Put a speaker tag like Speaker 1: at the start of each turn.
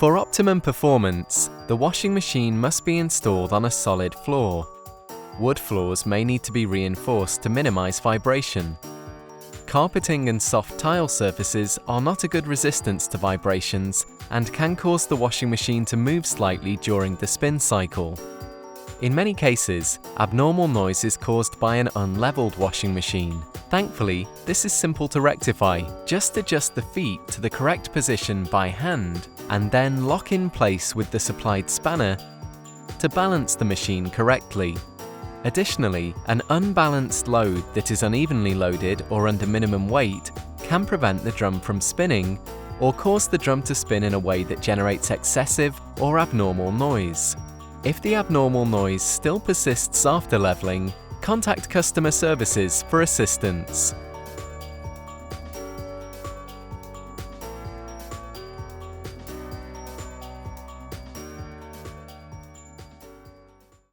Speaker 1: For optimum performance, the washing machine must be installed on a solid floor. Wood floors may need to be reinforced to minimize vibration. Carpeting and soft tile surfaces are not a good resistance to vibrations and can cause the washing machine to move slightly during the spin cycle. In many cases, abnormal noise is caused by an unleveled washing machine. Thankfully, this is simple to rectify. Just adjust the feet to the correct position by hand and then lock in place with the supplied spanner to balance the machine correctly. Additionally, an unbalanced load that is unevenly loaded or under minimum weight can prevent the drum from spinning or cause the drum to spin in a way that generates excessive or abnormal noise. If the abnormal noise still persists after leveling, contact customer services for assistance.